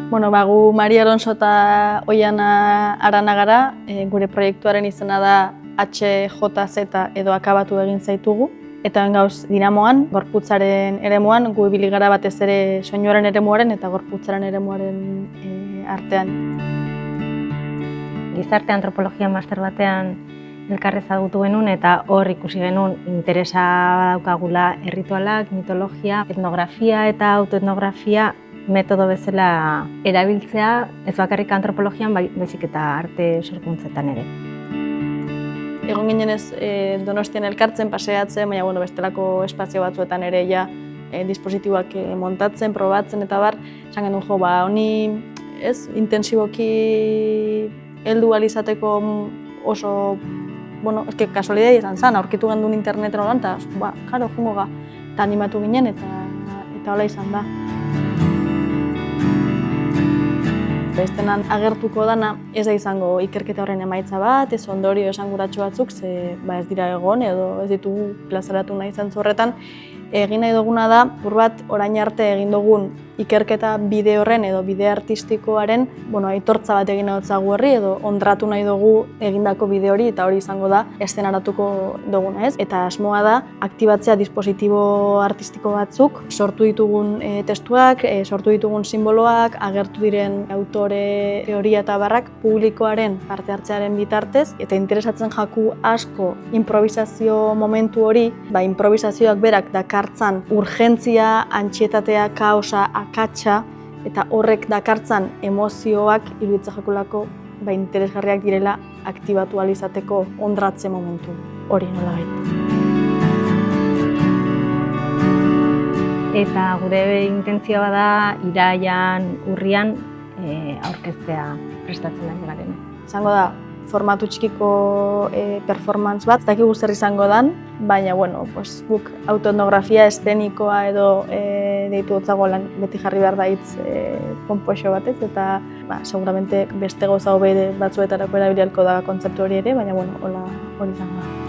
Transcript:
Bueno, gu Mari Alonso eta Oiana Arana gara, gure proiektuaren izena da HJZ edo akabatu egin zaitugu. Eta gauz dinamoan, gorputzaren eremuan, gu ibili gara batez ere soinuaren eremuaren eta gorputzaren eremuaren artean. Gizarte antropologia master batean elkar ezagutu genuen eta hor ikusi genuen interesa daukagula erritualak, mitologia, etnografia eta autoetnografia metodo bezala erabiltzea, ez bakarrik antropologian, baizik eta arte sorkuntzetan ere. Egon ginenez Donostian elkartzen, paseatzen, baina bestelako espazio batzuetan ere dispositiboak montatzen, probatzen eta bar, esan genuen honi intensiboki heldu ahal izateko oso, kasualitatea izan zen, aurkitu gendun interneten holan, eta jaro, jungo ga, eta animatu ginen eta hola izan da. Bestenan agertuko dana ez da izango ikerketa horren emaitza bat, ez ondorio esanguratsu batzuk, ze ez dira egon edo ez ditugu plazaratu nahi zantzu horretan. Egin nahi duguna da, bat orain arte egin dugun ikerketa bide horren edo bide artistikoaren aitortza bat egin nahi horri edo ondratu nahi dugu egindako bide hori eta hori izango da eszenaratuko duguna, ez? Eta asmoa da aktibatzea dispositibo artistiko batzuk, sortu ditugun testuak, sortu ditugun simboloak, agertu diren autore teoria eta barrak publikoaren parte hartzearen bitartez eta interesatzen jaku asko improvisazio momentu hori, improvisazioak berak dakartzan urgentzia, antsietatea, kaosa, akatsa eta horrek dakartzan emozioak iruditzen jakulako interesgarriak direla aktibatu ahal izateko ondratze momentu hori nolabait. Eta gure intentzioa da iraian, urrian aurkeztea prestatzen ari garen. Izango da formatu txikiko performance bat, ez dakigu zer izango dan, baina guk autoetnografia eszenikoa edo deitu hotzago lan beti jarri behar da hitz konpoxo batez, eta seguramente beste gauza hobe batzuetarako erabiliko da kontzeptu hori ere, baina hori izango da.